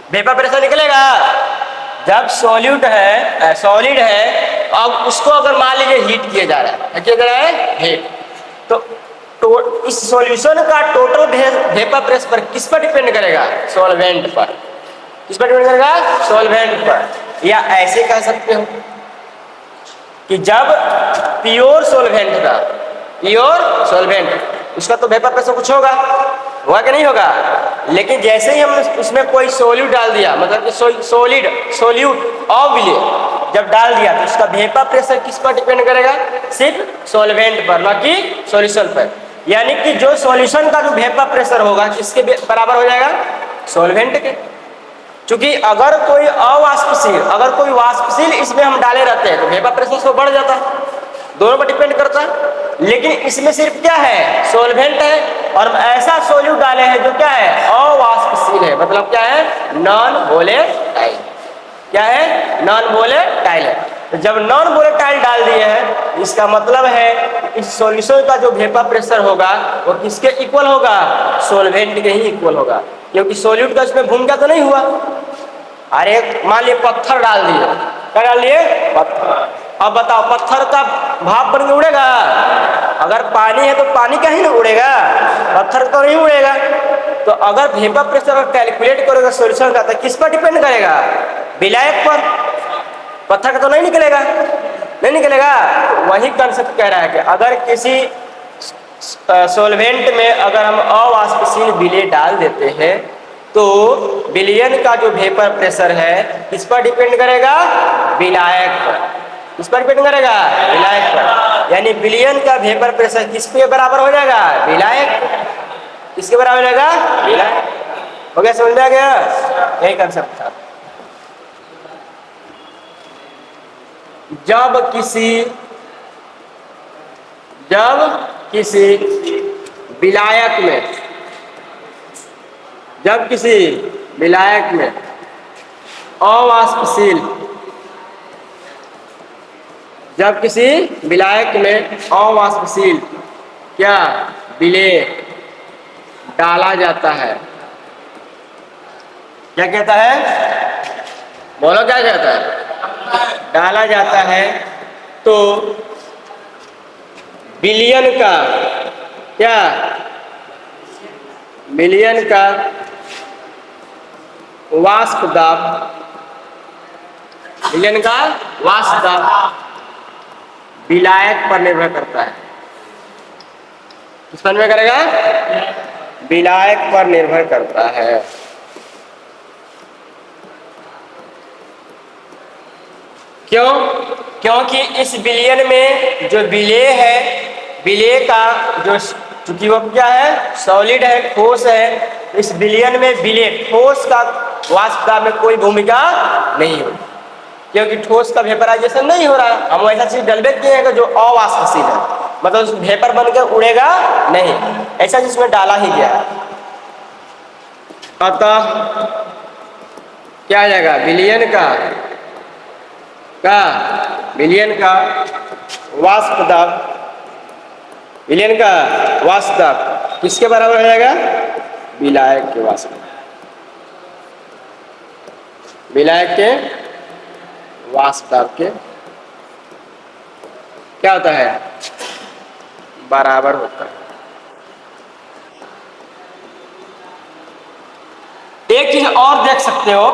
Vapour pressure निकलेगा। जब solute है, सॉलिड है, अब उसको अगर मान लीजिए हीट किया जा रहा है, किया जा रहा है हीट, तो इस सॉल्यूशन का टोटल वेपर प्रेशर पर किस पर डिपेंड करेगा? सॉल्वेंट पर। किस पर डिपेंड करेगा? सॉल्वेंट पर। या ऐसे कह सकते हो कि जब प्योर सॉल्वेंट का, प्योर सॉल्वेंट, उसका तो वेपर प्रेशर कुछ होगा कि नहीं होगा। लेकिन जैसे ही हम उसमें कोई सॉल्यूट डाल दिया, मतलब कि सॉलिड सॉल्यूट ऑफ विलियन जब डाल दिया, तो उसका वेपर प्रेशर किस पर डिपेंड करेगा? सिर्फ सॉल्वेंट पर, ना कि सॉल्यूशन पर। यानी कि जो सॉल्यूशन का जो वेपर प्रेशर होगा किसके बराबर हो जाएगा? सॉल्वेंट के। क्योंकि अगर कोई अवाष्पशील, अगर कोई वाष्पशील इसमें हम डाले रहते हैं तो वेपर प्रेशर तो बढ़ जाता है, दोनों पर डिपेंड करता है। लेकिन इसमें सिर्फ क्या है? सॉल्वेंट है, और ऐसा सॉल्यूट डाले हैं जो क्या है? अवाष्पशील है, मतलब क्या है? Non volatile. क्या है? नॉन वोलेटाइल है। तो जब नॉन वोलेटाइल डाल दिए हैं, इसका मतलब है इस सॉल्यूशन का जो वेपर प्रेशर होगा वो किसके इक्वल होगा? सॉल्वेंट के ही इक्वल होगा, क्योंकि सॉल्यूट का इसमें भूमिका तो नहीं हुआ। अरे मान लिए पत्थर डाल दिए, क्या डाल दिए? पत्थर। अब बताओ पत्थर का भाप बन के उड़ेगा? अगर पानी है तो पानी का ही ना उड़ेगा, पत्थर तो नहीं उड़ेगा। तो अगर वेपर प्रेशर कैलकुलेट करोगे सॉल्यूशन का, तो किस पर डिपेंड करेगा? विलायक पर। पत्थर का तो नहीं निकलेगा, नहीं निकलेगा। वही कंसेप्ट कह रहा है कि अगर किसी सॉल्वेंट में अगर हम अवाष्पशील विलेय डाल देते हैं तो विलयन का जो वेपर प्रेशर है किस पर डिपेंड करेगा? विलायक पर। किस पर डिपेंड करेगा? विलायक पर। यानी विलयन का वेपर प्रेशर किसके बराबर हो जाएगा? विलायक। किसके बराबर हो जाएगा? विलायक। हो गया? समझ में आ गया? यही कंसेप्ट था। जब किसी विलायक में, जब किसी विलायक में अवाष्पशील, जब किसी विलायक में अवाष्पशील क्या विलेय डाला जाता है, क्या कहता है? बोलो क्या कहता है? डाला जाता है, तो विलयन का क्या? विलयन का वाष्प दाब, विलयन का वाष्प दाब विलायक पर निर्भर करता है। किस पर निर्भर करेगा? विलायक पर निर्भर करता है। क्यों? क्योंकि इस विलयन में जो विलेय है, विलेय का जो, चूंकि वो क्या है? सॉलिड है, ठोस है, इस विलयन में विलेय ठोस का वाष्प दाब में कोई भूमिका नहीं होगी, क्योंकि ठोस का वेपराइजेशन नहीं हो रहा। हम ऐसा चीज डलबे किए हैं जो अवाष्पशील है, मतलब वेपर बनकर उड़ेगा नहीं, ऐसा जिसमें डाला ही गया। अतः क्या आ जाएगा? विलयन का विलयन का वाष्प दाब, विलयन का वाष्प दाब किसके बराबर हो जाएगा? विलायक के वाष्प, विलायक के वाष्प दाब के क्या होता है? बराबर होता है। एक चीज और देख सकते हो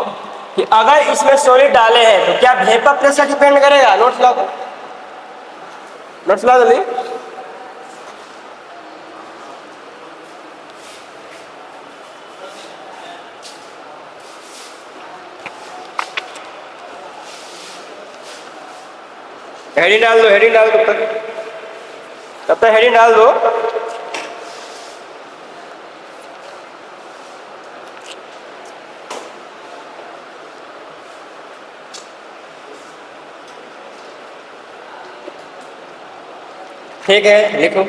कि अगर इसमें सॉलिड डाले हैं तो क्या वेपर प्रेशर डिपेंड करेगा? नोट्स लाओ, नोट्स लाओ जल्दी। हेडिंग डाल दो, हेडिंग डाल दो, तब तक हेडिंग डाल दो। ठीक है, लिखो।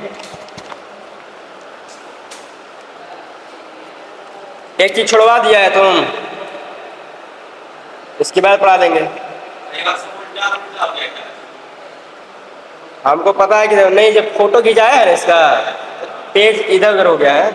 एक चीज छोड़वा दिया है तुम, इसके बाद पढ़ा देंगे। हमको पता है कि नहीं, जब फोटो खिंचाया है ना इसका, पेज इधर उधर हो गया है।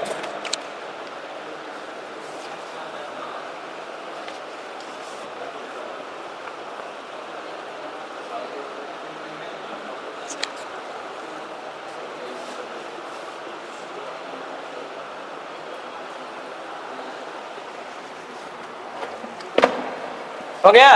हो गया।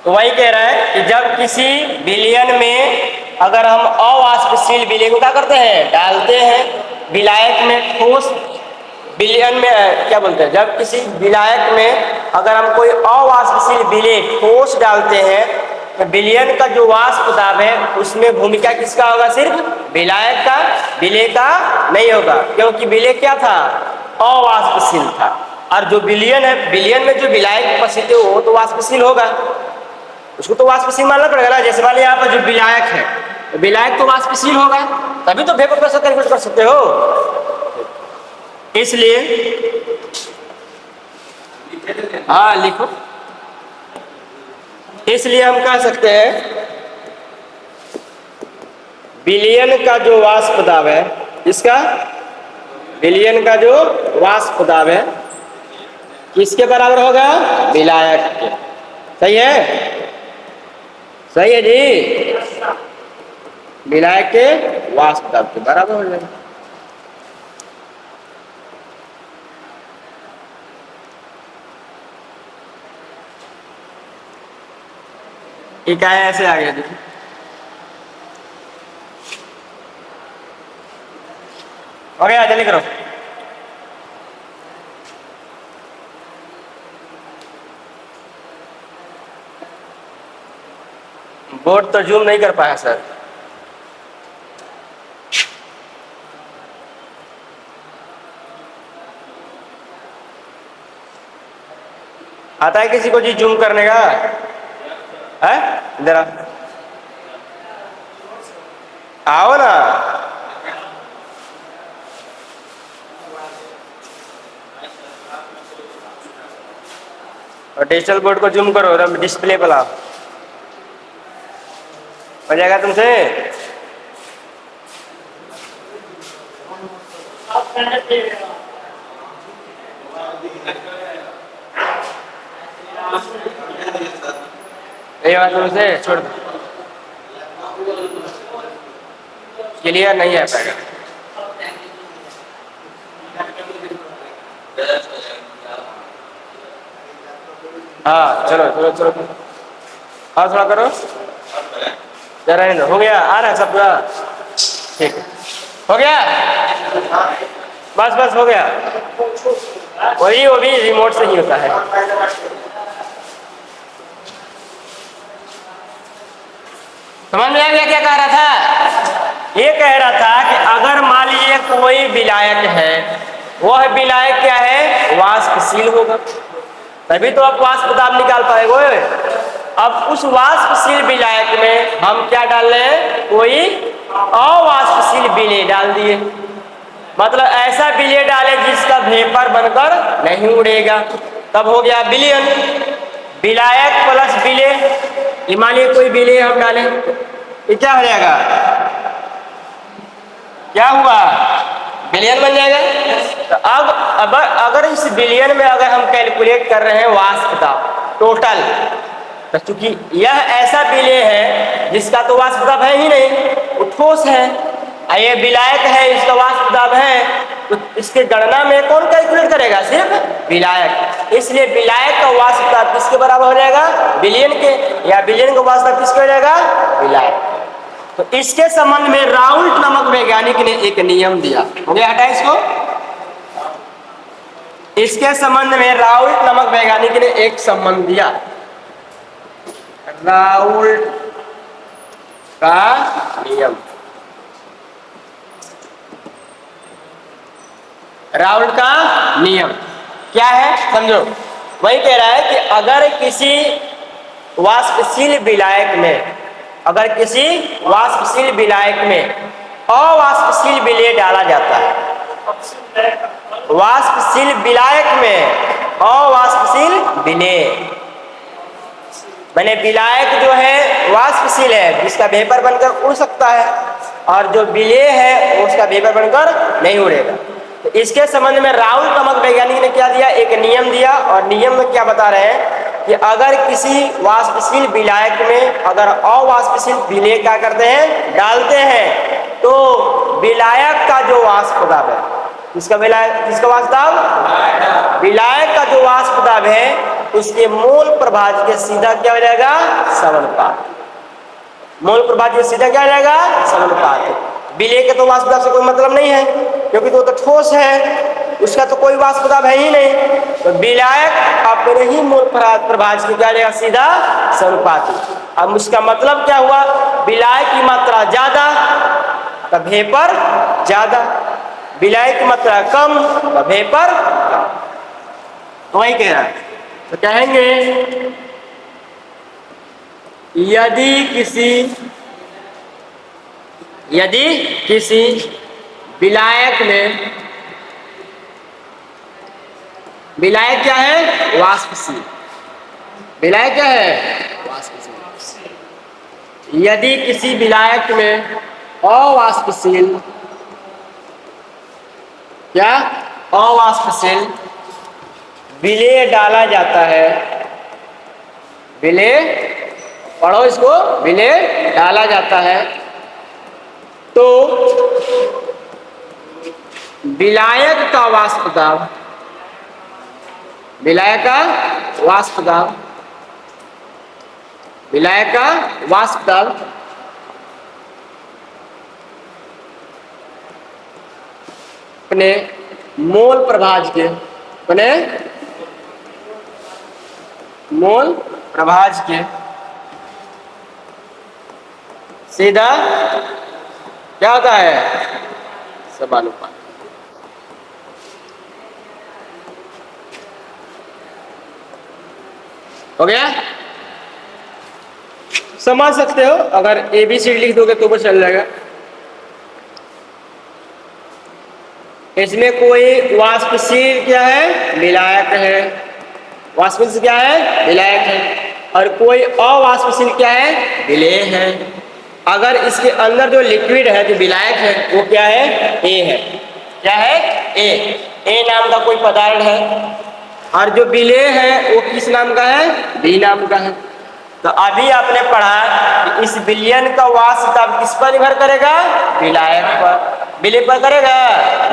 तो वही कह रहा है कि जब किसी विलयन में अगर हम अवाष्पशील विलय को क्या करते हैं, डालते हैं। विलायक में ठोस विलयन में क्या बोलते हैं, जब किसी विलायक में अगर हम कोई अवाष्पशील विलय ठोस डालते हैं तो विलयन का जो वाष्प दाब है उसमें भूमिका किसका होगा, सिर्फ विलायक का, विलय का नहीं होगा, क्योंकि विलय क्या था, अवाष्पशील था। और जो विलयन है, विलयन में जो विलायक उपस्थित है वो तो वाष्पशील होगा, उसको तो वाष्पशील मानना पड़ेगा ना। जैसे वाले यहाँ पर जो विलायक है, तो विलायक तो वाष्पशील होगा, तभी तो वेपर प्रेशर कैलकुलेट कर सकते हो। इसलिए हाँ लिखो, इसलिए हम कह सकते हैं विलयन का जो वाष्प दाब है, इसका विलयन का जो वाष्प दाब है किसके बराबर होगा, विलायक के। सही है, सही है जी, विलायक के वाष्प दाब के बराबर हो जाएगा। इकाई ऐसे आ गया देखिए, हो गया, जल्दी करो। बोर्ड तो जूम नहीं कर पाया सर। आता है किसी को जी जूम करने का है, जरा आओ ना। और डिजिटल बोर्ड को जूम करो, डिस्प्ले पर लाओ, हो जाएगा तुमसे। ये बात तुमसे छोड़ दो, क्लियर नहीं आ पाएगा। हाँ चलो चलो चलो, और थोड़ा करो, जरा हो गया, आ रहा है सब पूरा, ठीक है, हो गया, बस बस हो गया। वही वो भी रिमोट से ही होता है। समझ में आ गया क्या कह रहा था? ये कह रहा था कि अगर मान लीजिए कोई विलायक है, वह विलायक क्या है, वाष्पशील होगा, तभी तो आप वाष्प दाब निकाल पाएंगे। अब उस वाष्पशील विलायक में हम क्या डाल रहे हैं, कोई अवाष्पशील विलय डाल दिए, मतलब ऐसा विलय डाले जिसका वेपर बनकर नहीं उड़ेगा, तब हो गया विलयन। विलायक प्लस विलय, मानिए कोई विलय हम डालें, ये क्या हो जाएगा, क्या हुआ, विलयन बन जाएगा। तो अब अगर इस विलयन में अगर हम कैलकुलेट कर रहे हैं वाष्प दाब टोटल, तो चूंकि यह ऐसा विलय है जिसका तो वाष्प दाब है ही नहीं, वो ठोस है, ये विलायक है, इसका वाष्प दाब है, तो इसके गणना में कौन कैलकुलेट करेगा, सिर्फ विलायक। इसलिए विलायक का वाष्प दाब किसके बराबर हो जाएगा, विलयन के, या विलयन का वाष्प दाब किसके हो जाएगा, विलायक। तो इसके संबंध में राउल्ट नामक वैज्ञानिक ने एक नियम दिया, हो गया, हटा इसको। इसके संबंध में राउल्ट नामक वैज्ञानिक ने एक संबंध दिया, राउल्ट का नियम। राउल्ट का नियम क्या है समझो, वही कह रहा है कि अगर किसी वाष्पशील विलायक में, अगर किसी वाष्पशील विलायक में अवाष्पशील विलय डाला जाता है, वाष्पशील विलायक में अवाष्पशील विलय, मैंने विलायक जो है वाष्पशील है जिसका वेपर बनकर उड़ सकता है, और जो विलय है उसका वेपर बनकर नहीं उड़ेगा। तो इसके संबंध में राउल्ट नामक वैज्ञानिक ने क्या दिया, एक नियम दिया, और नियम में क्या बता रहे हैं कि अगर किसी वाष्पशील विलायक में अगर अवाष्पशील विलय क्या करते हैं, डालते हैं, तो विलायक का जो वाष्प दाब है, किसका विलायक, किसका वाष्प दाब? विलायक का जो वाष्प दाब है उसके मोल प्रभाज्य के सीधा क्या हो जाएगा? समानुपात। मोल प्रभाज्य के सीधा क्या हो जाएगा? समानुपात। विलेय के तो वाष्प दाब से कोई मतलब नहीं है क्योंकि वो तो ठोस है, उसका तो कोई वाष्प दाब है ही नहीं। तो विलायक अपने ही मोल प्रभाज्य के क्या जाएगा? सीधा समानुपाती। अब उसका मतलब क्या हुआ? विलायक की मात्रा ज्यादा तो वेपर ज्यादा, विलायक की मात्रा कम तो वेपर कम। तो वही कह रहा है। तो कहेंगे यदि किसी विलायक में, विलायक क्या है? वाष्पशील। विलायक क्या है? वाष्पशील। यदि किसी विलायक में अवाष्पशील, क्या? अवाष्पशील विलेय डाला जाता है, विलेय, पढ़ो इसको, विलेय डाला जाता है तो विलायक का वाष्प दाब, विलायक का वाष्प दाब, विलायक का वाष्प दाब अपने मोल प्रभाज्य के, अपने मोल प्रभाज्य के सीधा क्या होता है? समानुपात। हो गया? समझ सकते हो, अगर ABCD लिख दोगे तो बस चल जाएगा। इसमें कोई वाष्पशील क्या है? विलायक है। वाष्पशील क्या है? विलायक है। और कोई अवाष्पशील क्या है? विलेय है। अगर इसके अंदर जो लिक्विड है, जो विलायक है, वो क्या है? A है। क्या है? A नाम का कोई पदार्थ है। और जो विलेय है वो किस नाम का है? B नाम का है। तो अभी आपने पढ़ा कि इस विलयन का वाष्प दाब किस पर निर्भर करेगा? विलायक पर। विलेय पर करेगा?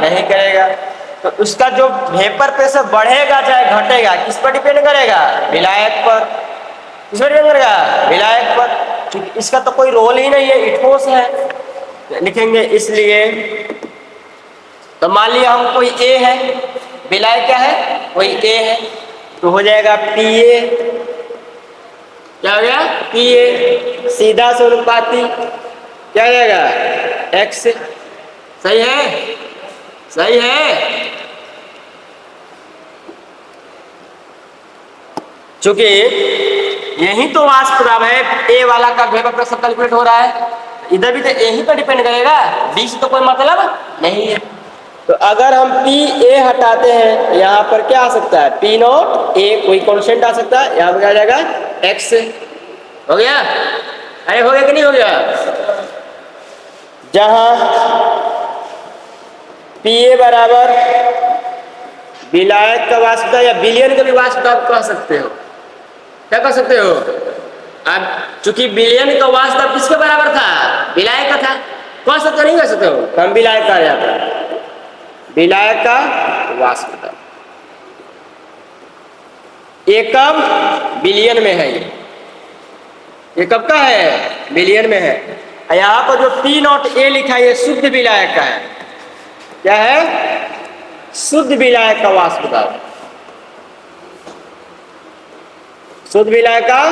नहीं करेगा। तो उसका जो वेपर प्रेशर बढ़ेगा चाहे घटेगा किस पर डिपेंड करेगा? विलायक पर। किस पर डिपेंड करेगा? विलायक पर। क्योंकि इसका तो कोई रोल ही नहीं है, ये ठोस है। लिखेंगे इसलिए, तो मान लिया हम कोई A है, विलायक क्या है? कोई A है, तो हो जाएगा PA। क्या हो गया? PA सीधा समानुपाती क्या हो जाएगा? X। सही है? सही है? चूंकि यही तो वाष्प दाब है, A वाला का वेपर प्रेशर कैलकुलेट हो रहा है, इधर भी तो यही पर डिपेंड करेगा, B से तो कोई मतलब नहीं है। तो अगर हम PA हटाते हैं, यहाँ पर क्या आ सकता है? P नॉट A, कोई कॉन्स्टेंट आ सकता है, यहाँ पर क्या आ जाएगा? X। हो गया? अरे हो गया कि नहीं हो गया? जहां PA बराबर विलायक का वाष्प दाब या विलयन का भी वाष्प दाब कह सकते हो। क्या कह सकते हो? अब चूंकि विलयन का वाष्प दाब किसके बराबर था? विलायक का था। कह सकते नहीं कह सकते हो? हम विलायक का आ जाता है, विलायक का वाष्प दाब। ये कब? विलयन में है। ये कब का है? विलयन में है। यहाँ पर जो P नॉट A लिखा है ये शुद्ध विलायक का है। क्या है? शुद्ध विलायक का वाष्प दाब, शुद्ध विलायक का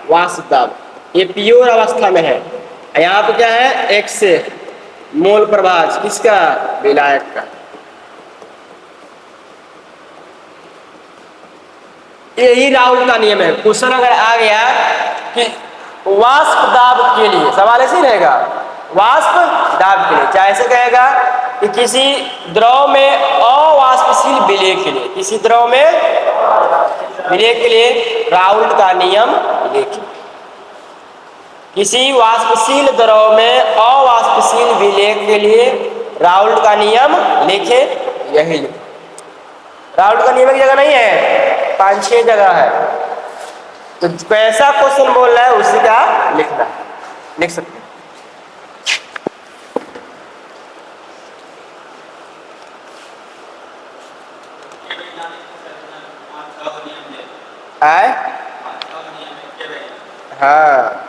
वाष्प दाब, ये प्योर अवस्था में है। यहाँ पर क्या है? X से मोल प्रभाज्य किसका? विलायक का। यही राउल का नियम है। क्वेश्चन अगर आ गया कि वाष्प दाब के लिए, सवाल ऐसे ही रहेगा, वाष्प दाब के लिए, चाहे ऐसे कहेगा कि किसी द्रव में अवाष्पशील विलेय के लिए, किसी द्रव में विलेय के लिए राउल का नियम लिखें। किसी वाष्पशील द्रव में अवाष्पशील विलेय के लिए राउल का नियम लिखे, यही लिखे। राउल का नियम की जगह नहीं है, 5-6 जगह है। तो कैसा क्वेश्चन बोल रहा है उसी का लिखना है, लिख सकते हैं। आए हाँ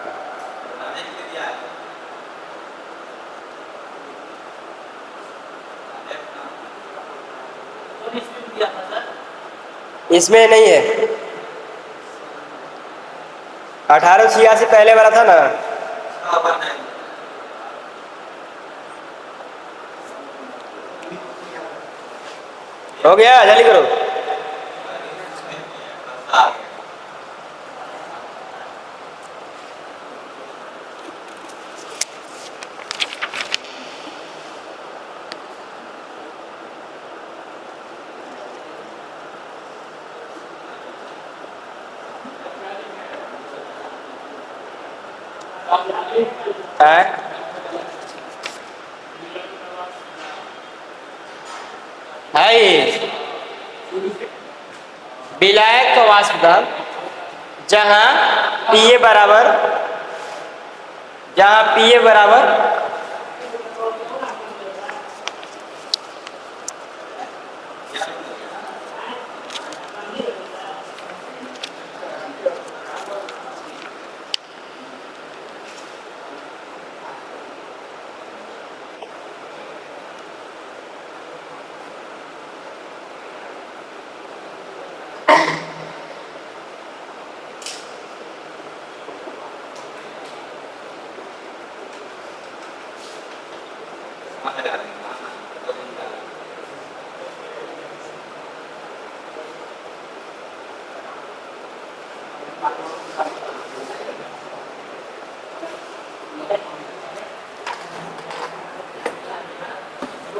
इसमें नहीं है। 1886 पहले वाला था ना। हो गया, जल्दी करो। है विलायक का वाष्प दाब जहां पीए बराबर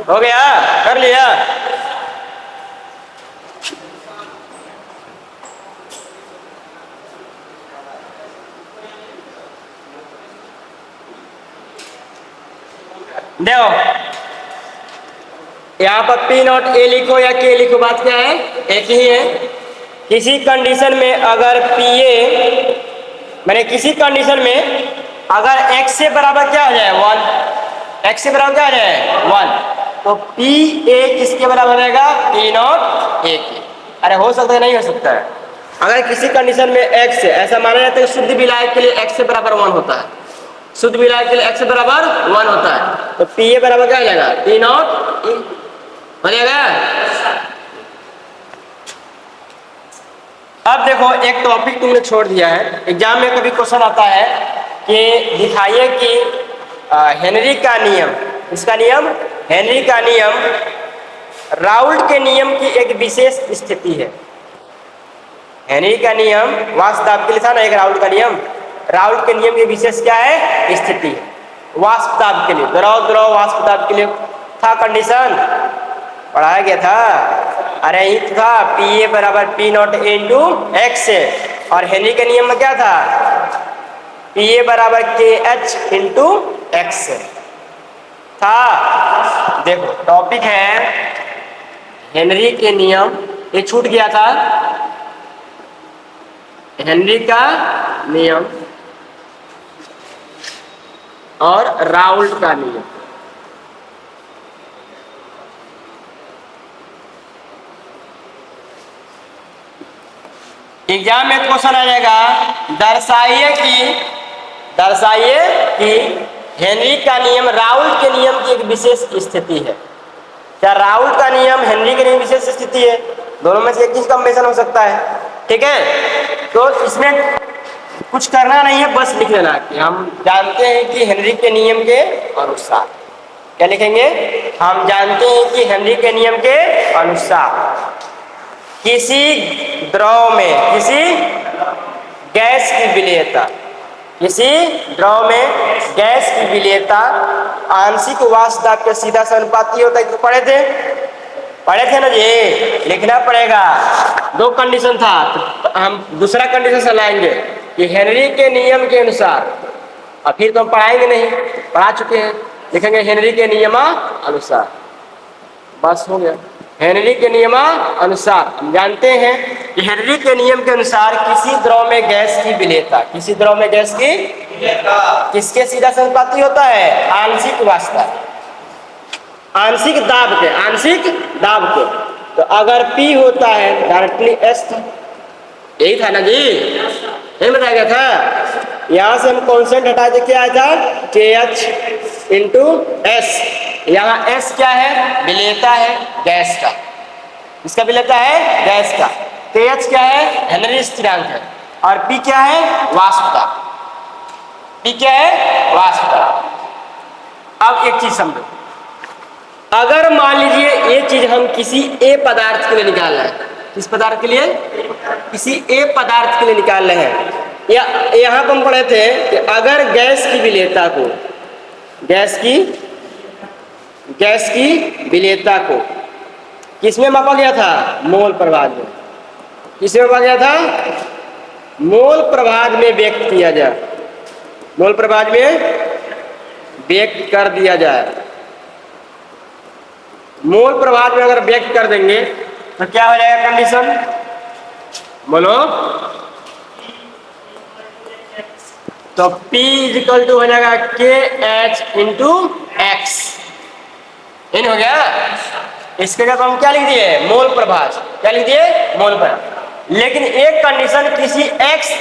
हो गया, कर लिया। देखो यहाँ पर पी नॉट ए लिखो या के लिखो, बात क्या है, एक ही है। किसी कंडीशन में अगर पी ए मैंने किसी कंडीशन में अगर x से बराबर क्या हो जाए 1, x से बराबर क्या हो जाए 1, तो पी ए किसके बराबर रहेगा, पी नॉट ए के। अरे हो सकता है, नहीं हो सकता है। अगर किसी कंडीशन में x है, ऐसा माना जाता है कि शुद्ध विलायक के लिए x से बराबर 1 होता है, शुद्ध विलायक के लिए x से बराबर 1 होता है, तो पी ए बराबर क्या हो जाएगा, पी नॉट ए हो जाएगा। अब देखो एक टॉपिक तुमने छोड़ दिया है, एग्जाम में कभी क्वेश्चन आता है कि दिखाइए कि हेनरी का नियम, इसका नियम, हेनरी का नियम राउल्ट के नियम की एक विशेष स्थिति है। हेनरी का नियम वाष्प दाब के लिए था ना, एक राउल्ट का नियम, राउल्ट के नियम की विशेष क्या है, स्थिति है। वाष्प दाब के लिए, द्रव द्रव वाष्प दाब के लिए था कंडीशन, पढ़ाया गया था। अरे ये था पी ए बराबर P not a into x, और हेनरी के नियम में क्या था, पी ए बराबर के एच इंटू एक्स था। देखो टॉपिक है हेनरी के नियम, ये छूट गया था, हेनरी का नियम और राउल्ट का नियम। एग्जाम में क्वेश्चन आ जाएगा, दर्शाइए कि हेनरी का नियम राउल्ट के नियम की एक विशेष स्थिति है। क्या राउल्ट का नियम हेनरी के नियम विशेष स्थिति है, दोनों में से एक चीज कॉम्बिनेशन हो सकता है, ठीक है। तो इसमें कुछ करना नहीं है, बस लिख लेना कि हम जानते हैं कि हेनरी के नियम के अनुसार, क्या लिखेंगे, हम जानते हैं कि हेनरी के नियम के अनुसार किसी द्रव में किसी गैस की विलेयता, किसी द्रव में गैस की विलेयता आंशिक वाष्प दाब के सीधा समानुपाती होता है। तो पढ़े थे ना जी, लिखना पड़ेगा। दो कंडीशन था, तो हम दूसरा कंडीशन से लाएंगे कि हेनरी के नियम के अनुसार, और फिर तो हम पढ़ाएंगे नहीं, पढ़ा चुके हैं, लिखेंगे हेनरी के नियमानुसार, बस हो गया। हेनरी के नियमानुसार हम जानते हैं कि हेनरी के नियम के अनुसार किसी द्रव में गैस की विलेयता, किसी द्रव में गैस की किसके सीधा समानुपाती होता है, आंशिक वाष्प, आंशिक दाब के तो अगर P होता है डायरेक्टली S था, यही था ना जी, यही बताया गया था। यहाँ से हम कॉन्स्टेंट हटा दे क्या आया था, KH इंटू S। यहाँ S क्या है, विलेयता है गैस का, इसका विलेयता है गैस का। KH क्या है, हेनरी स्थिरांक है, और P क्या है, वाष्पता। P क्या है, वाष्पता। अब एक चीज समझो, अगर मान लीजिए ये चीज हम किसी A पदार्थ के लिए निकाल रहे हैं, किस पदार्थ के लिए, किसी A पदार्थ के लिए निकाल रहे हैं, या यहाँ पर हम पढ़े थे कि अगर गैस की विलेयता को, गैस की विलेयता को किसमें मापा गया था, मोल प्रभाग में। किसमें मापा गया था, मोल प्रभाग में व्यक्त किया जाए, मोल प्रभाग में व्यक्त कर दिया जाए। मोल प्रभाग में अगर व्यक्त कर देंगे तो क्या हो जाएगा कंडीशन, बोलो, तो P इक्वल टू हो जाएगा KH इंटू एक्स, इन हो गया। इसके जब हम क्या लिख दिए, मोल प्रभाग, क्या लिख दिए, मोल प्रभाग। लेकिन एक कंडीशन, किसी X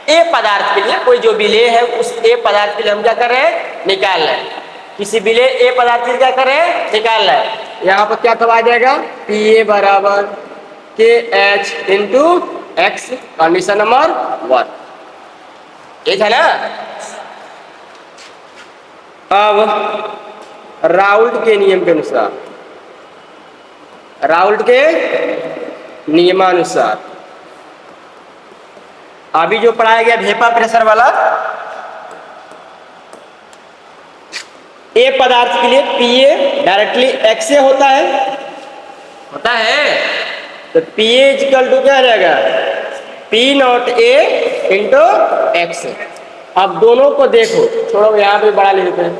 A पदार्थ के लिए, कोई जो विलेय है उस A पदार्थ के लिए हम क्या कर रहे हैं, निकाल रहे हैं, किसी विलेय A पदार्थ के लिए क्या कर रहे हैं, निकाल रहे हैं। यहाँ पर क्या आ जाएगा, PA बराबर KH into x, condition number 1, ये था ना। अब राउल्ट के नियम के अनुसार, राउल्ट के नियमानुसार अभी जो पढ़ाया गया वेपर प्रेशर वाला, A पदार्थ के लिए PA डायरेक्टली X से होता है, तो PA इक्वल टू क्या रहेगा, P not A into x. अब दोनों को देखो, छोड़ो यहाँ पे बड़ा ले लेते हैं,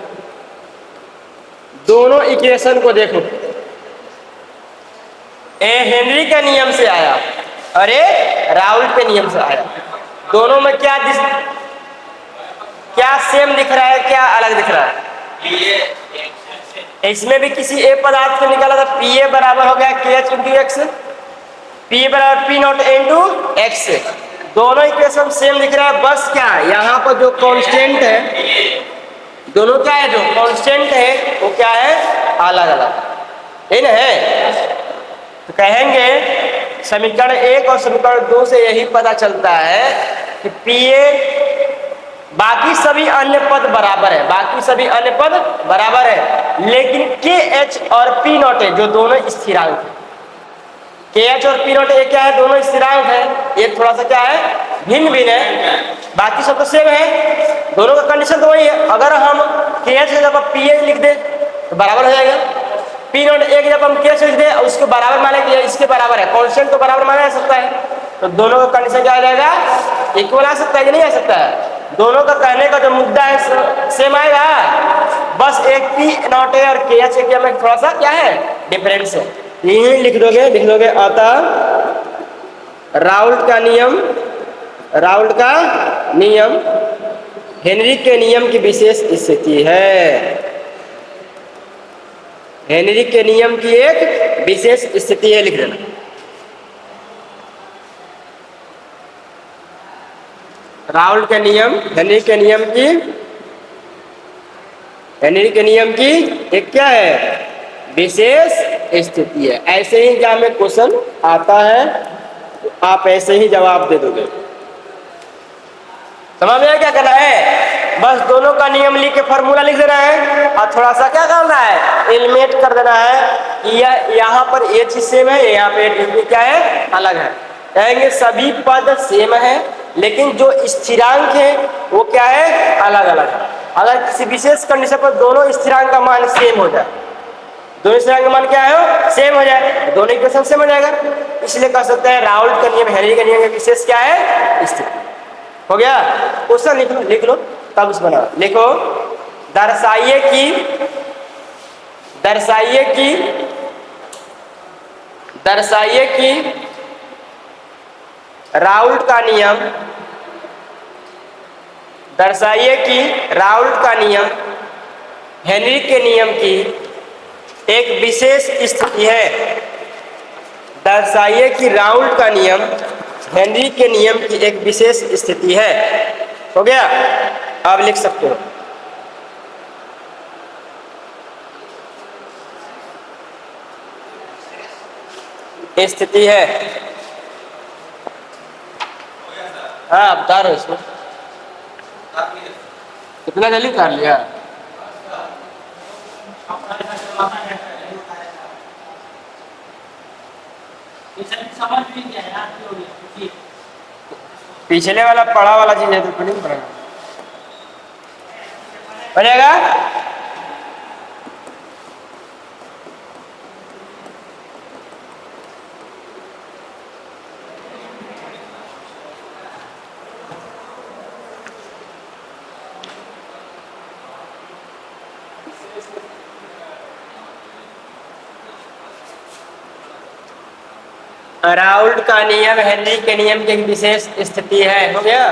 दोनों इक्वेशन को देखो, ए हेनरी के नियम से आया और ए राउल्ट के नियम से आया, दोनों में क्या सेम दिख रहा है, क्या अलग दिख रहा है। इसमें भी किसी ए पदार्थ को निकाला था, PA बराबर हो गया KH इंटू एक्स, P बराबर P not A into x, दोनों इक्वेशन सेम दिख रहा है। बस क्या यहाँ पर जो कांस्टेंट है, दोनों क्या है, जो कांस्टेंट है वो क्या है, अलग अलग, है ना, है। तो कहेंगे समीकरण 1 और समीकरण 2 से यही पता चलता है कि PA बाकी सभी अन्य पद बराबर है, बाकी सभी अन्य पद बराबर है, लेकिन KH और P नॉट है जो दोनों स्थिरांक है, KH और P नॉट क्या है, दोनों स्थिरांक है, ये थोड़ा सा क्या है, भिन्न भिन्न है, बाकी सब तो सेम है, दोनों का कंडीशन तो वही है। अगर हम KH की जगह PA लिख दे तो बराबर हो जाएगा, P नॉट एक जब हम KH लिख दे और उसके बराबर माने कि इसके बराबर है, कांस्टेंट तो बराबर माना जा सकता है, तो दोनों का कंडीशन क्या आ जाएगा, इक्वल आ सकता है कि नहीं आ सकता है। दोनों का कहने का जो मुद्दा है सेम आएगा, बस एक P नॉट है और KH के में थोड़ा सा क्या है, डिफरेंस है, यही लिख दोगे अतः राउल्ट का नियम हेनरी के नियम की विशेष स्थिति है, हेनरी के नियम की एक विशेष स्थिति है, लिख देना। राउल्ट के नियम, हेनरी के नियम की एक क्या है, विशेष स्थिति है। ऐसे ही क्या में क्वेश्चन आता है तो आप ऐसे ही जवाब दे दोगे, समझ में क्या करना है, बस दोनों का नियम लिख के फॉर्मूला लिख देना है और थोड़ा सा क्या करना है, एलिमिनेट कर देना है कि यहाँ पर ये चीज सेम है, यहाँ पे क्या है, अलग है। कहेंगे सभी पद सेम है लेकिन जो स्थिरांक है वो क्या है, अलग अलग है। अगर किसी विशेष कंडीशन पर दोनों स्थिरांक का मान सेम हो जाए, दोनों स्थिरांक का मान क्या है, सेम हो जाए, दोनों इक्वेशन सेम हो जाएगा, इसलिए कह सकते हैं राउल्ट का नियम, हेनरी का नियम का विशेष क्या है, स्थिति। हो गया, क्वेश्चन लिख लो तब उस बना लिखो, दर्शाइए कि राउल्ट का नियम हेनरी के नियम की एक विशेष स्थिति है। दर्शाइए कि राउल्ट का नियम हेनरी के नियम की एक विशेष स्थिति है। हो गया, अब लिख सकते हो। स्थिति है, हाँ बता रहे हो इसको। कितना जल्दी कर लिया। पिछले वाला पढ़ा वाला चीज है तो नहीं पढ़ेगा, बनेगा। राउल्ट का नियम हेनरी के नियम की एक विशेष स्थिति है। हो गया।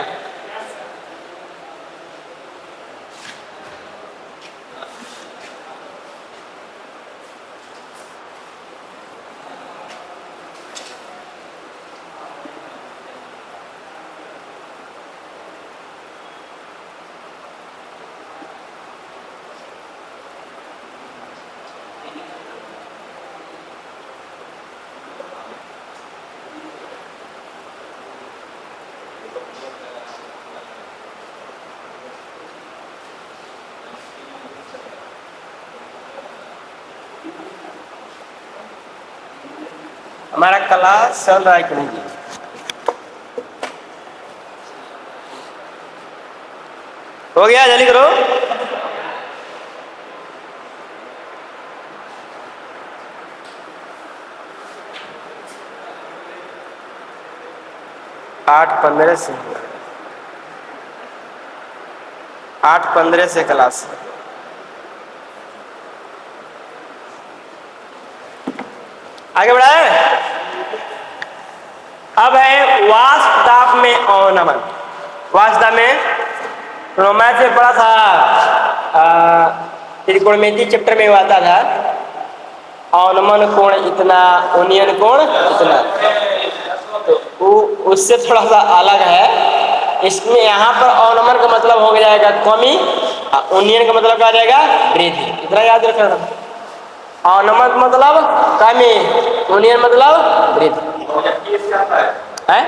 हमारा क्लास चल रहा है कि नहीं? हो गया, जल्दी करो। आठ पंद्रह से क्लास। आगे बढ़ाए। अब है वाष्प दाब में अवनमन। वाष्प दाब में मैथ से पढ़ा था, त्रिकोणमिति चैप्टर में आता था, अवनमन कोण इतना, उन्नयन कोण इतना। तो उससे थोड़ा सा अलग है। इसमें यहाँ पर अवनमन का मतलब हो जाएगा कमी, उन्नयन का मतलब क्या आ जाएगा वृद्धि। इतना याद रखना। अवनमन मतलब कमी, उन्नयन मतलब वृद्धि है।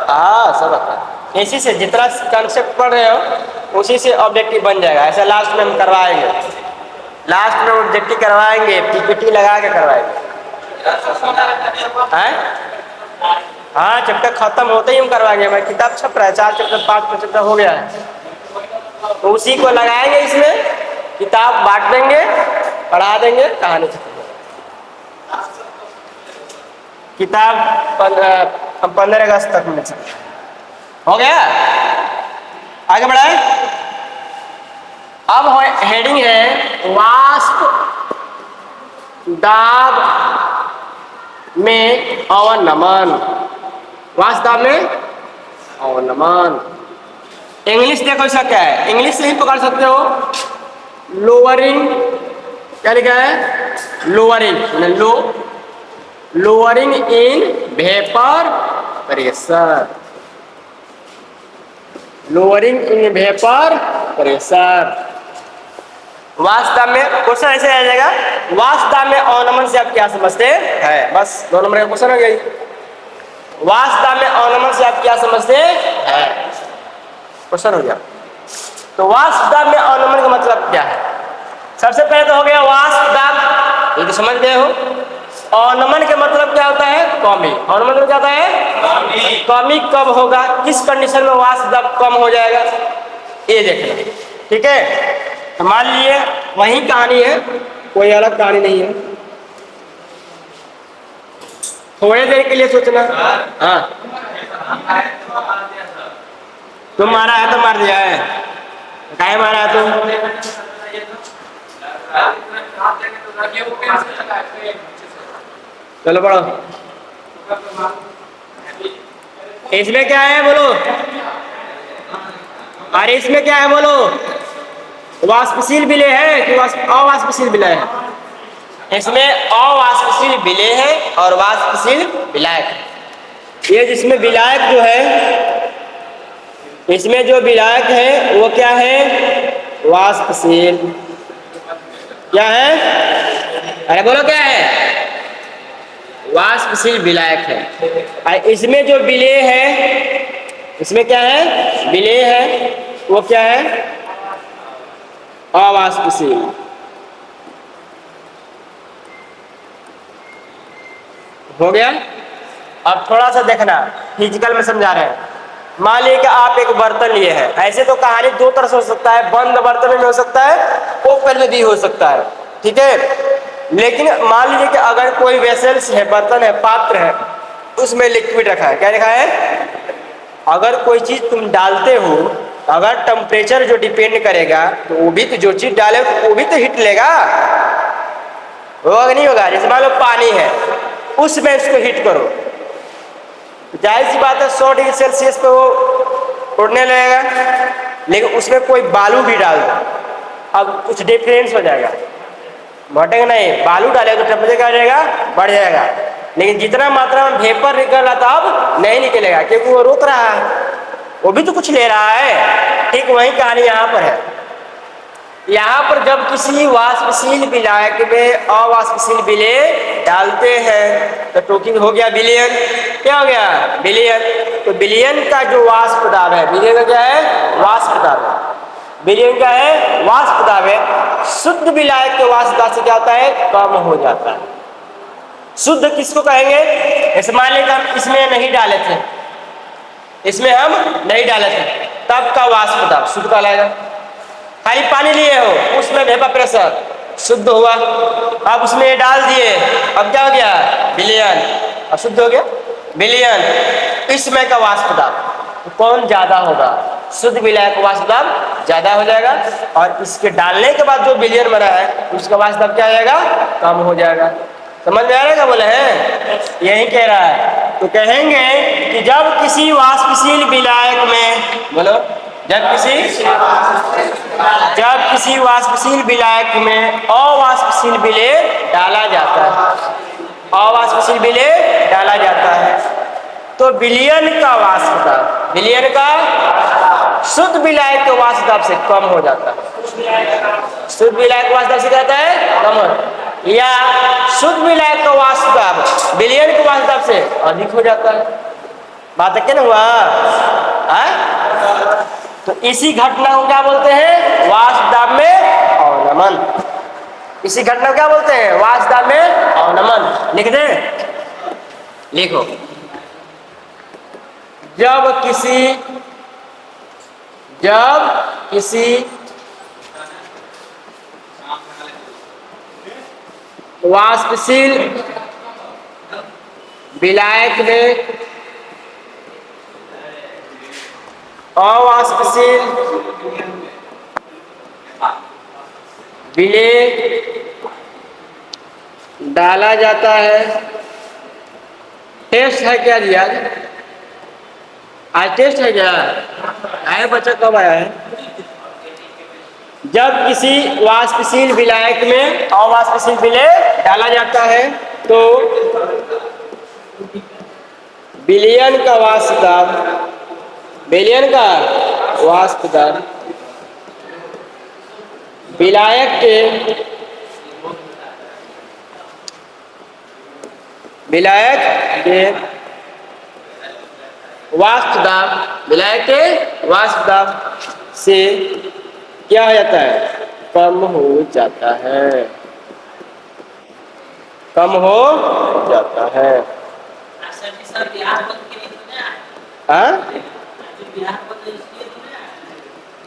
हाँ सब आता है। इसी से जितना कंसेप्ट पढ़ रहे हो उसी से ऑब्जेक्टिव बन जाएगा। ऐसा लास्ट में हम करवाएंगे, लास्ट में ऑब्जेक्टिव करवाएंगे, पीपीटी लगा के करवाएंगे। हाँ चैप्टर खत्म होते ही हम करवाएंगे। हमारी किताब छप रहा है, 4 चैप्टर 5 चैप्टर हो गया है, तो उसी को लगाएंगे। इसमें किताब बांट देंगे, पढ़ा देंगे, कहानी खत्म। किताब 15 अगस्त तक मिल सकती है। हो गया, आगे बढ़ाए। अब हेडिंग है वाष्प दाब में अवनमन। वाष्प दाब में अवनमन। इंग्लिश देखो इसका क्या है, इंग्लिश से ही पकड़ सकते हो। लोअरिंग, क्या लिखा है? लोअरिंग मैंने lowering in vapour pressure. Lowering in vapour pressure. वास्तव में क्वेश्चन ऐसे आ जाएगा, वास्तव में अवनमन से आप क्या समझते हैं? बस 2 नंबर का क्वेश्चन हो गया। वास्तव में अवनमन से आप क्या समझते हैं? क्वेश्चन हो गया। तो वाष्पदाब में अवनमन का मतलब क्या है? सबसे पहले तो हो गया वाष्पदाब, ये तो समझ गए हो। अवनमन के मतलब क्या होता है? कमी। अवनमन मतलब क्या होता है? कमी कब होगा, किस कंडीशन में वाष्पदाब कम हो जाएगा, ये देखना। ठीक है, तो मान लीजिए वही कहानी है, कोई अलग कहानी नहीं है। थोड़ी देर के लिए सोचना। हाँ तुम मारा है तो मार दिया है, काहे मारा है तुम? चलो पढ़ो। इसमें क्या है बोलो? अरे इसमें क्या है बोलो? वाष्पशील विलय है कि अवाष्पशील विलय है? इसमें अवाष्पशील विलेय है और वाष्पशील विलायक है। ये जिसमें विलायक जो है, इसमें जो विलायक है वो क्या है? वाष्पशील। क्या है? अरे बोलो क्या है? वाष्पशील विलायक है। और इसमें जो विलेय है, इसमें क्या है? विलेय है, वो क्या है? अवाष्पशील। हो गया। अब थोड़ा सा देखना, फिजिकल में समझा रहे हैं। मान लीजिए कि आप एक बर्तन लिए हैं। ऐसे तो कहानी दो तरह से हो सकता है, बंद बर्तन में हो सकता है, ओपन में भी हो सकता है, ठीक है। लेकिन मान लीजिए कि अगर कोई वेसल्स है, बर्तन है, पात्र है, उसमें लिक्विड रखा है। क्या रखा है? अगर कोई चीज तुम डालते हो, अगर टेम्परेचर जो डिपेंड करेगा, तो वो भी तो, जो चीज डाले वो भी तो हीट लेगा, होगा कि नहीं होगा? जैसे मान लो पानी है, उसमें इसको हीट करो, जाहिर सी बात है 100 डिग्री सेल्सियस पे वो उड़ने लगेगा। लेकिन उसमें कोई बालू भी डाल दो, अब कुछ डिफरेंस हो जाएगा, घटेगा नहीं। बालू डालेगा तो टेम्परेचर क्या हो जाएगा? बढ़ जाएगा। लेकिन जितना मात्रा में वेपर निकल रहा था अब नहीं निकलेगा, क्योंकि वो रोक रहा है, वो भी तो कुछ ले रहा है। ठीक वही कहानी यहाँ पर है। यहाँ पर जब किसी वाष्पशील विलायक में अवाष्पशील विलेय डालते हैं तो टोकिंग हो गया विलयन। क्या हो गया? विलयन। तो विलयन का जो वाष्प दाब है, विलयन का क्या है? वाष्प दाब है। विलयन क्या है? वाष्प दाब है। शुद्ध विलायक के वाष्प दाब से क्या होता है? कम हो जाता है। शुद्ध किसको कहेंगे? ऐसे मान लीजिए हम इसमें नहीं डाले थे, इसमें हम नहीं डाले थे, तब का वाष्प दाब शुद्ध कहलाएगा। खाली पानी लिए हो, उसमें वेपर प्रेशर शुद्ध हुआ, अब उसमें डाल दिए, अब क्या हो गया? विलयन। अशुद्ध हो गया विलयन। इसमें का वाष्प दाब तो कौन ज्यादा होगा? शुद्ध विलायक का वाष्प दाब ज्यादा हो जाएगा, और इसके डालने के बाद जो विलयन बना है उसका वाष्प दाब क्या हो जाएगा? कम हो जाएगा। समझ में आ रहा है? क्या बोले हैं? यही कह रहा है। तो कहेंगे कि जब किसी वाष्पशील विलायक में, बोलो, जब किसी वाष्पशील विलायक में अवाष्पशील विलेय डाला जाता है, अवाष्पशील विलेय डाला जाता है, तो विलयन का वाष्प दाब, विलयन का शुद्ध विलायक के वाष्प दाब से कम हो जाता है। शुद्ध विलायक वाष्प दाब से क्या होता है? कम हो, या शुद्ध विलायक का वाष्प दाब विलयन के वाष्प दाब से अधिक हो जाता है। बात क्या ना हुआ? तो इसी घटना को क्या बोलते हैं? वाष्प दाब में अवनमन। इसी घटना को क्या बोलते हैं? वाष्प दाब में अवनमन। लिख दें? लिखो। जब किसी वाष्पशील विलायक में अवाष्पशील विलेय डाला जाता है। टेस्ट है क्या दिया? आज टेस्ट है क्या? आया बच्चा कब आया है? जब किसी वाष्पशील विलायक में अवाष्पशील विलेय डाला जाता है तो विलयन का वाष्प दाब, विलयन का वाष्प दाब विलायक के वाष्प दाब, विलायक के वाष्प दाब से क्या हो जाता है? कम हो जाता है, कम हो जाता है।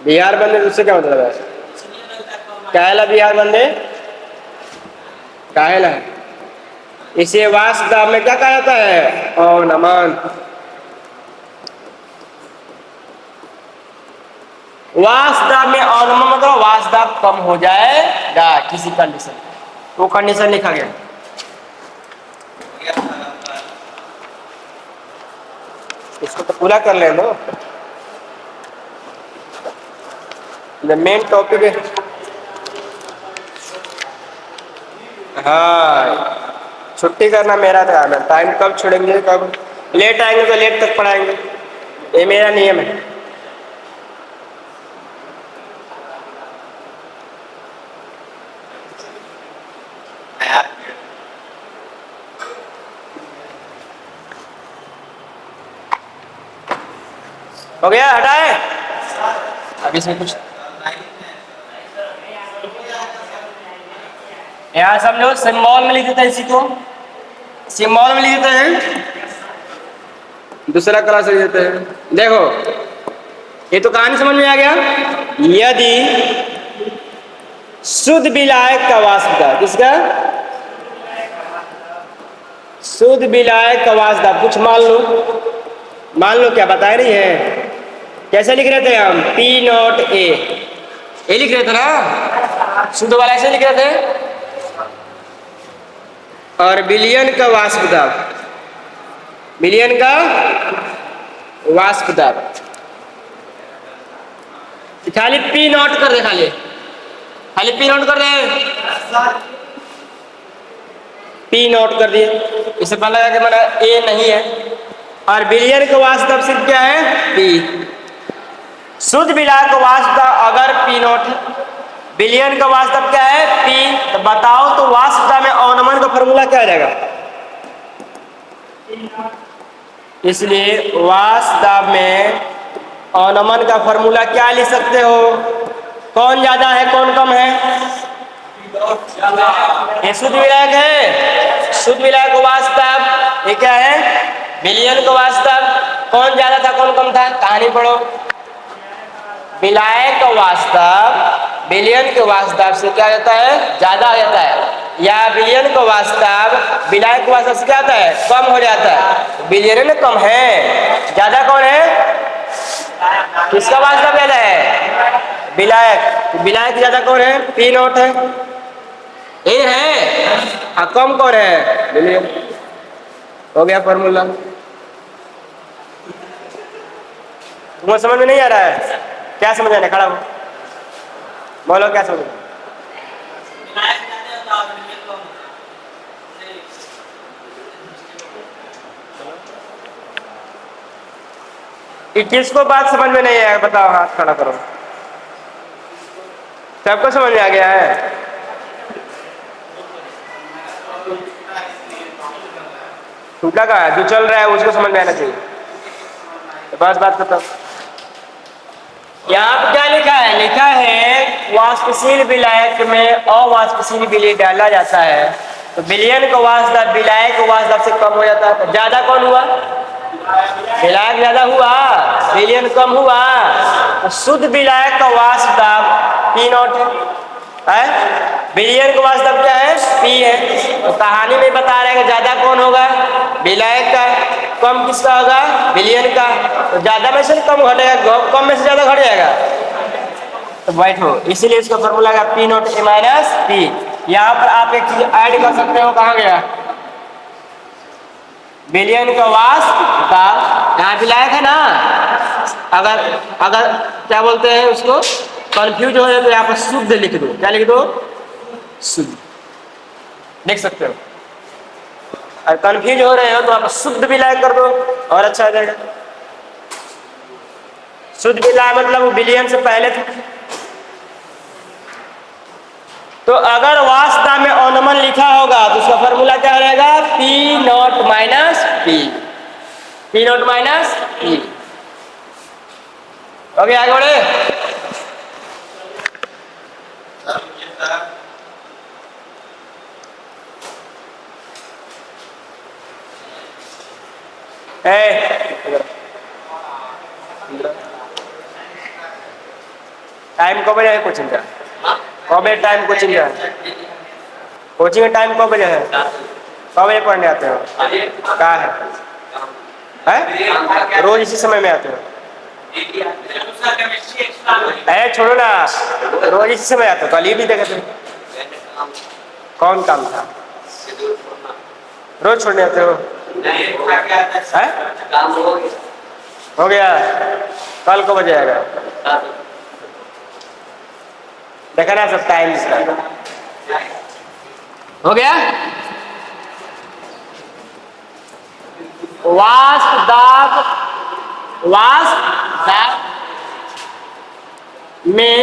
बिहार बंदे उससे क्या मतलब है? काहेला बिहार बंदे? काहेला है? इसे वाष्प दाब में क्या कहा जाता है? अवनमन। वाष्प दाब में अवनमन मतलब वाष्प दाब कम हो जाएगा किसी कंडीशन, वो कंडीशन लिखा गया। इसको तो पूरा कर ले लो। मेन टॉपिक है हाँ, छुट्टी करना मेरा काम है। टाइम कब छोड़ेंगे, कब लेट आएंगे तो लेट तक पढ़ाएंगे, ये मेरा नियम है। हो गया, हटाए। अब इसमें कुछ यहाँ समझो, सिंबल में लिख देते हैं इसी को, सिंबल में लिख देते हैं, दूसरा क्लास लिख देते हैं। देखो, ये तो कहानी समझ में आ गया। यदि शुद्ध विलायक का वाष्पदाब, किसका? शुद्ध विलायक का वाष्पदाब, कुछ मान लो क्या बता रही है, कैसे लिख रहे थे हम? P नॉट ए, ये लिख रहे थे ना, शुद्ध वाला ऐसे लिख रहे थे। और विलयन का वाष्पदाब, विलयन का वाष्पदाब खाली P नॉट कर दे, खाली P नॉट कर दे, P नॉट कर दिए। इससे पता लगा कि हमारा A नहीं है। और विलयन का वाष्पदाब सिर्फ क्या है? P। शुद्ध विलायक का वाष्पदाब अगर P नॉट है, विलयन का वाष्पदाब क्या है? P। तो बताओ तो वाष्पदाब में अवनमन का फॉर्मूला क्या आ जाएगा? इसलिए वाष्पदाब में अवनमन का फॉर्मूला क्या लिख सकते हो? कौन ज्यादा है, कौन कम है? ये शुद्ध विलायक है, शुद्ध विलायक का वाष्पदाब ये क्या है? विलयन का वाष्पदाब। कौन ज्यादा था, कौन कम था? कहानी पढ़ो। विलायक का वाष्पदाब विलयन के वाष्पदाब से क्या जाता है? ज्यादा हो जाता है। या विलयन का वाष्पदाब विलायक के वाष्पदाब से क्या आता है? कम हो जाता है। विलयन कम है, ज्यादा कौन है? किसका वाष्पदाब ज्यादा है? विलायक। विलायक ज्यादा कौन है? P नॉट है, ये है। और कम कौन है? विलयन। हो गया फॉर्मूला। तुम्हें समझ में नहीं आ रहा है? क्या समझ आने? खड़ा हो, बोलो क्या समझ? किसको बात समझ में नहीं आया बताओ, हाथ खड़ा करो। सबको समझ में आ गया है? टूटा का जो चल रहा है उसको समझ में आना चाहिए। तो बस बात खत्म। यहाँ पर क्या लिखा है? लिखा है वाष्पशील विलायक में अवाष्पशील विलय डाला जाता है तो विलयन का वाष्पदाब विलायक का वाष्पदाब से कम हो जाता है। तो ज्यादा कौन हुआ? विलायक ज्यादा हुआ, विलयन कम हुआ। तो शुद्ध विलायक का वाष्पदाब P नॉट है, विलयन का वाष्पदाब क्या है? P है। तो कहानी में बता रहे हैं कि ज्यादा कौन होगा? विलायक का। कम किसका होगा? विलयन का। तो ज्यादा में से कम घटेगा, कम में से ज्यादा घट जाएगा। तो बैठो, इसीलिए इसका फॉर्मूला है P not A minus P। यहाँ पर आप एक चीज ऐड कर सकते हो, कहाँ गया? विलयन का वाष्पदाब, यहाँ विलायक है ना, अगर क्या बोलते हैं उसको, कंफ्यूज हो जाए तो यहाँ पर शुद्ध लिख दो। क्या लिख दो? शुद्ध लिख सकते हो। और कंफ्यूज हो रहे हो तो आप शुद्ध विलायक कर दो और अच्छा आ जाएगा। शुद्ध विलायक मतलब विलयन से पहले था। तो अगर वाष्पदाब में अवनमन लिखा होगा तो उसका फॉर्मूला क्या रहेगा? P not minus P। P not minus P। Okay, आगे बढ़े। टाइम कब बजे है कोचिंग का? कब है टाइम कोचिंग का? कोचिंग का टाइम कब बजे है? कब बजे पढ़ने आते हो? कहाँ है? रोज इसी समय में आते हो? छोड़ो ना, रोज इसी समय आते हो? कल ही भी देखे थे। कौन काम था? रोज छोड़ने आते हो? हो गया। कल को बजे आएगा? देखा ना सब टाइम इसका। हो गया। वाष्प दाब में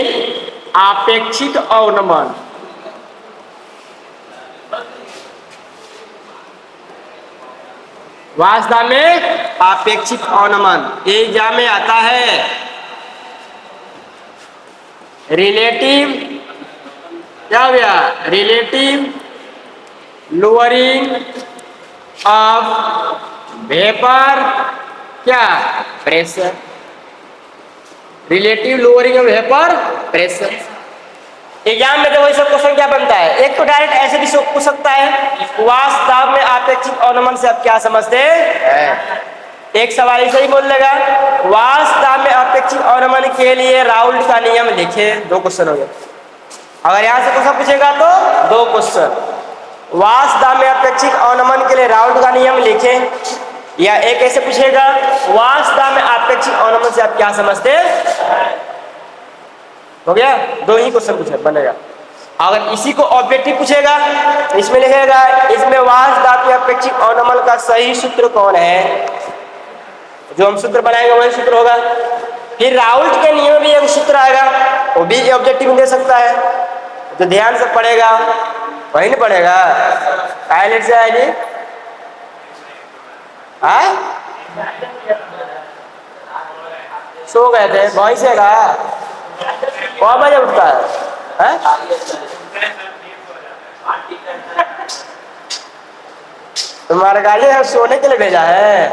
आपेक्षिक अवनमन, वाष्प दाब में आपेक्षिक अवनमन, ये एग्जाम में आता है। रिलेटिव क्या हो गया, रिलेटिव लोअरिंग ऑफ वेपर क्या pressure, relative lowering of vapour pressure. Exam में तो वही सब क्वेश्चन क्या बनता है, एक तो डायरेक्ट ऐसे भी पूछ सकता है, वाष्प दाब में आपेक्षिक अवनमन से आप क्या समझते हैं। एक सवाल ऐसे ही बोल लेगा, वाष्प दाब में अपेक्षित अवनमन के लिए राउल्ट का नियम लिखे, 2 क्वेश्चन हो गए। अगर यहाँ से क्वेश्चन पूछेगा तो 2 क्वेश्चन, वाष्प दाब में अपेक्षित अवनमन के लिए राउल्ट का नियम लिखे, या एक ऐसे पूछेगा, वाष्प दाब में अपेक्षित अवनमन से आप क्या समझते हैं। हो गया, 2 ही क्वेश्चन पूछे बनेगा। अगर इसी को ऑब्जेक्टिव पूछेगा, इसमें लिखेगा इसमें वाष्प दाब के अपेक्षित अवनमन का सही सूत्र कौन है, जो हम सूत्र बनाएंगे वही सूत्र होगा। फिर राउल्ट के नियम में भी एक सूत्र आएगा, वो भी ऑब्जेक्टिव में दे सकता है, तो ध्यान से पढ़ेगा वही नहीं पढ़ेगा, पायलट से आएगी। सो गए थे वहीं से का, कौ बजे उठता है? तुम्हारे गाड़ी है सोने के लिए भेजा है?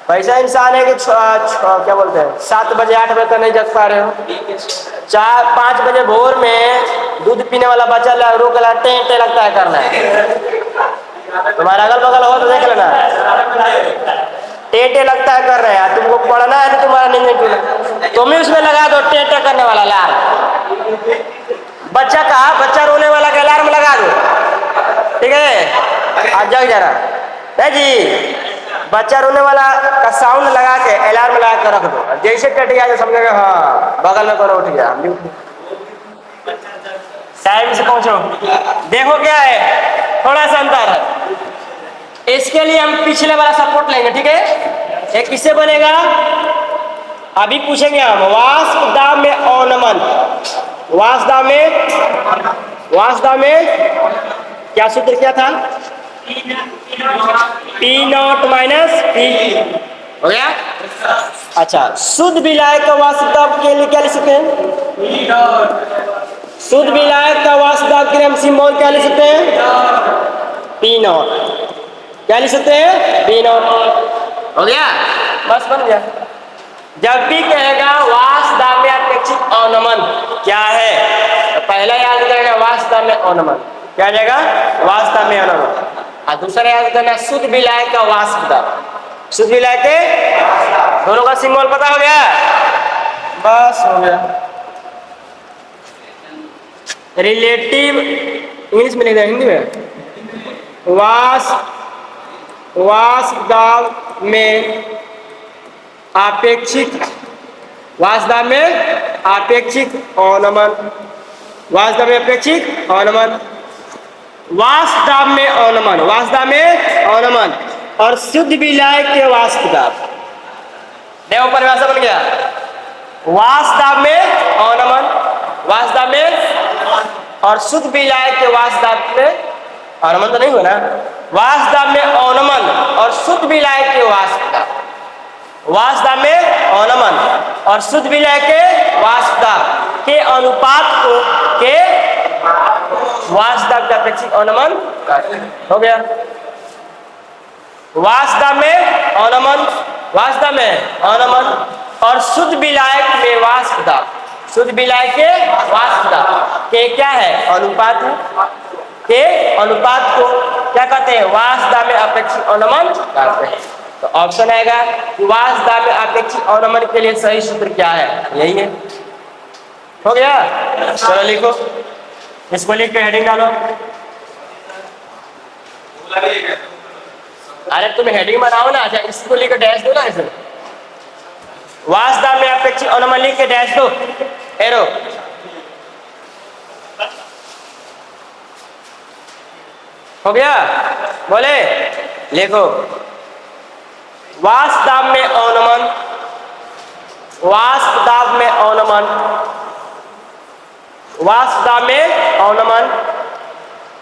पैसा इंसान है कि क्या बोलते हैं 7 बजे 8 बजे तक नहीं जग पा रहे हो, 4-5 बजे भोर में दूध पीने वाला बच्चा रोक ला टे लगता है करना है। तुम्हारा अगल बगल हो तो देख लेना, टे लगता है कर रहे हैं। तुमको पढ़ना है तो तुम्हारा नींद नहीं खुला, तुम ही उसमें लगा दो टे करने वाला अलार्म। बच्चा का बच्चा रोने वाला का अलार्म लगा दो, ठीक है, आज जग जरा है जी। बच्चा रोने वाला का साउंड लगा के अलार्म लगा कर रख दो, जैसे कट गया तो समझेगा हाँ बगल में कौन उठ गया। टाइम से पहुंचो, देखो क्या है, थोड़ा सा अंतर है। इसके लिए हम पिछले वाला सपोर्ट लेंगे, ठीक है। एक किससे बनेगा, अभी पूछेंगे हम, वाष्प दाब में अवनमन, वाष्प दाब में क्या सूत्र क्या था, P0 माइनस P, हो गया। अच्छा, शुद्ध विलायक का वाष्प दाब के लिए क्या लिख सकते हैं, शुद्ध विलायक का वाष्प दाब के लिए हम सिंबल क्या लिख सकते हैं, P0, क्या लिख सकते हैं, P0, हो गया, बस बन गया। जब भी कहेगा वाष्प दाब में अपेक्षित अवनमन क्या है, तो पहला याद करेगा वाष्प दाब में अवनमन क्या आ जाएगा, वाष्प दाब में अवनमन, और दूसरा याद करना शुद्ध विलायक का वाष्प दाब, शुद्ध विलायक के दोनों का सिंबल पता हो गया, बस हो गया। रिलेटिव इंग्लिश में लिख दिया, हिंदी में, वाष्प दाब में आपेक्षिक, वाष्प दाब में आपेक्षिक अवनमन, वाष्प दाब में अपेक्षिक अवनमन, वाष्प दाब में अवनमन, वाष्प दाब में अवनमन और शुद्ध विलायक के वाष्प दाब, देखो परिभाषा बन गया, वाष्प दाब में अवनमन, वाष्प दाब में और शुद्ध विलायक के वाष्प दाब में अवनमन तो नहीं हुआ ना, वाष्प दाब में अवनमन और शुद्ध विलायक के वाष्प दाब, वाष्प दाब में अवनमन और शुद्ध विलायक के वाष्प दाब के अनुपात को के वाष्प दाब का अपेक्षित अवनमन हो गया। वाष्प दाब में अवनमन, वाष्प दाब में अवनमन और शुद्ध विलायक में वाष्प दाब, शुद्ध विलायक के वाष्प दाब के क्या है, अनुपात है, के अनुपात को क्या कहते हैं, वाष्प दाब में अपेक्षित अवनमन कहते हैं। तो ऑप्शन आएगा कि वाष्प दाब में अपेक्षित अवनमन के लिए सही सूत्र क्या है, यही है। हो गया, चलो लिखो, इसको लिख के हेडिंग डालो। अरे तुम हेडिंग बनाओ ना, अच्छा इसको लिख के डैश दो ना, इसे वाष्प दाब में अपेक्षित अवनमन लिख के डैश दो, एरो। हो गया? बोले लिखो वाष्प दाब में अवनमन, वाष्प दाब में अवनमन, वाष्प दाब में अवनमन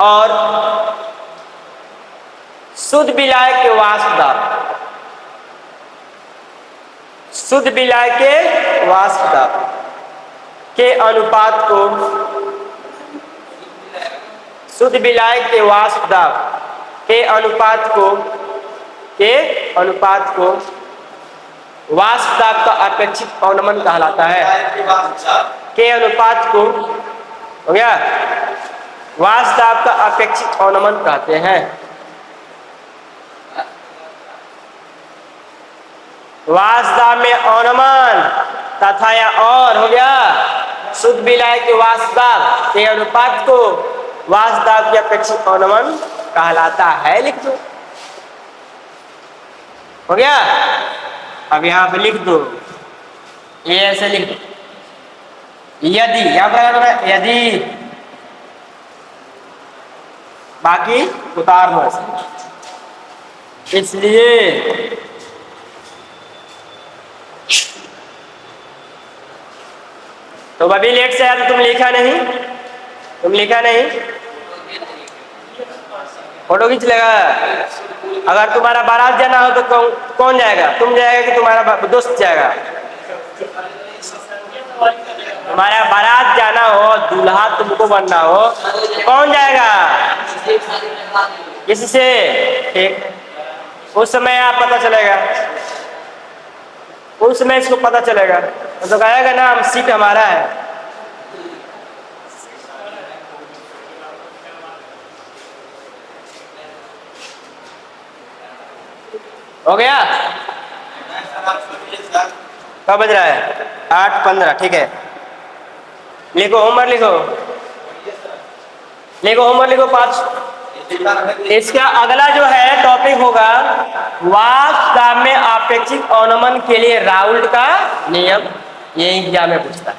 और शुद्ध विलायक के वाष्प दाब, शुद्ध विलायक के वाष्प दाब के अनुपात को, शुद्ध विलायक के वाष्प दाब के अनुपात को वाष्प दाब का अपेक्षित अवनमन कहलाता है। के अनुपात को हो गया, वाष्प दाब का अपेक्षित अवनमन कहते हैं। वाष्प दाब में अवनमन तथा या और हो गया शुद्ध विलायक के वाष्प दाब के अनुपात को वाष्प दाब के अपेक्षित अवनमन कहलाता है। लिख दो, हो गया? अब यहां पे लिख दो, ये ऐसे लिख दो, यदि, यहां पर यदि, बाकी उतार दो ऐसे। इसलिए तो अभी लेट से आया तो तुम लिखा नहीं, तुम लिखा नहीं, फोटो खींच लेगा। अगर तुम्हारा बारात जाना हो तो कौन जाएगा? तुम जाएगा कि तुम्हारा दोस्त जाएगा? तुम्हारा बारात जाना हो, दूल्हा तुमको बनना हो, कौन जाएगा? किससे? ठीक, उस समय आप पता चलेगा, उस समय इसको पता चलेगा तो कहेगा ना हम सीट हमारा है। हो गया? कब बज रहा है? 8:15, ठीक है। लिखो होमवर्क, लिखो होमवर्क लिखो 5। इसका अगला जो है टॉपिक होगा वाष्प दाब में आपेक्षिक अवनमन के लिए राउल्ट का नियम। ये एग्जाम में पूछता है,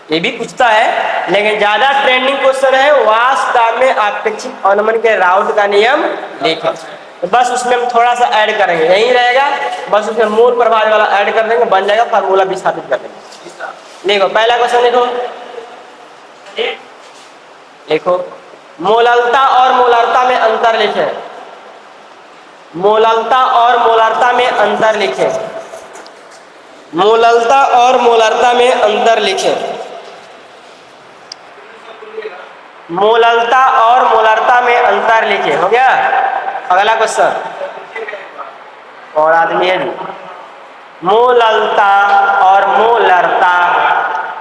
ये भी पूछता है, लेकिन ज्यादा ट्रेंडिंग क्वेश्चन है वाष्प दाब में आपेक्षिक अवनमन के राउल्ट का नियम लिखें। तो बस उसमें हम थोड़ा सा ऐड करेंगे, यही रहेगा, बस उसमें मूल प्रभाव वाला ऐड कर देंगे, बन जाएगा, फार्मूला भी स्थापित कर देंगे। देखो पहला क्वेश्चन लिखो, देखो मोललता और मोलारता में अंतर लिखें, मोललता और मोलारता में अंतर लिखें, मोललता और मोलारता में अंतर लिखें, मोललता और मोलारता में अंतर लिखें। हो गया? अगला क्वेश्चन, और आदमी है जी, मोललता और मोलारता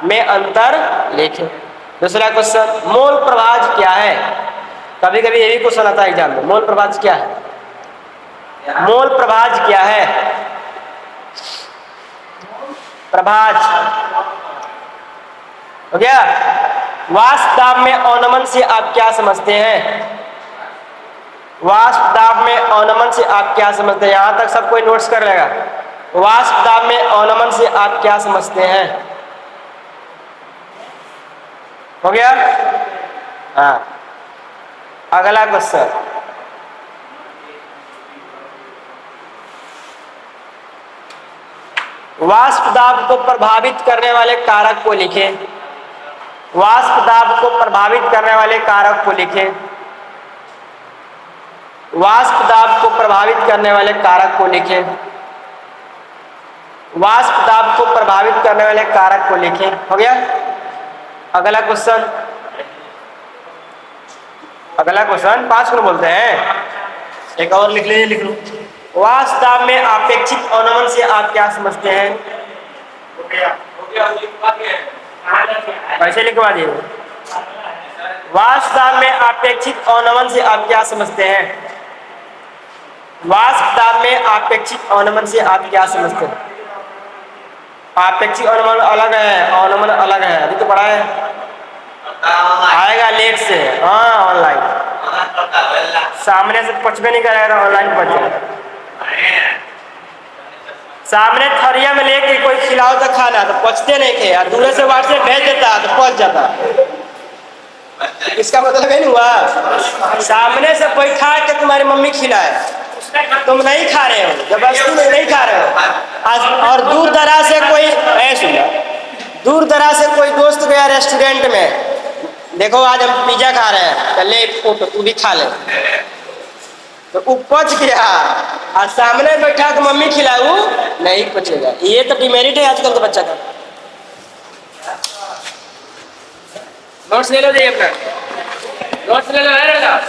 में अंतर लिखें। दूसरा क्वेश्चन, मोल प्रभाज क्या है? कभी कभी ये भी क्वेश्चन आता है एग्जाम में, मोल प्रभाज क्या है? मोल प्रभाज क्या है? प्रभाज हो गया? वाष्प दाब में अवनमन से आप क्या समझते हैं? वाष्प दाब में अवनमन से आप क्या समझते हैं? यहां तक सब कोई नोट्स कर लेगा। वाष्प दाब में अवनमन से आप क्या समझते हैं? हो गया? हाँ, अगला क्वेश्चन, वाष्प दाब को प्रभावित करने वाले कारक को लिखें, वाष्प दाब को प्रभावित करने वाले कारक को लिखें, वाष्प दाब को प्रभावित करने वाले कारक को लिखें, वाष्प दाब को प्रभावित करने वाले कारक को लिखें। हो गया? अगला क्वेश्चन, अगला क्वेश्चन 5 को बोलते हैं, एक और लिख लीजिए, लिख लो। वाष्प दाब में आपेक्षिक अवनमन से आप क्या समझते हैं? कैसे लिखवा दिए? वाष्प दाब में आपेक्षिक अवनमन से आप क्या समझते हैं? वाष्प दाब में आपेक्षिक अवनमन से आप क्या समझते हैं? आपेक्षिक अवनमन अलग है, अवनमन अलग है, अभी तो पढ़ा है, आएगा लेट से। हाँ, ऑनलाइन सामने से पहुंचबे नहीं करेगा, ऑनलाइन पहुंच जाएगा। सामने थरिया में लेके कोई खिलाओ तो खाना तो पहुंचते नहीं थे, दूर से व्हाट्सएप भेज देता तो पहुंच जाता। इसका मतलब ये नहीं हुआ सामने से बैठा के तुम्हारी मम्मी खिलाए तुम नहीं खा रहे हो, जबरदस्ती में नहीं खा रहे हो। और दूर दराज से कोई सुना, दूर दराज से कोई दोस्त गया रेस्टोरेंट में, देखो आज हम पिज्जा खा रहे हैं, तो ले फोटो तू भी खा ले, तो वो पच गया और सामने बैठा के मम्मी खिलाऊ नहीं पचेगा। ये तो डिमेरिट है आजकल के बच्चा का। नोट्स ले लो जी अपना, नोट्स ले लो है ना।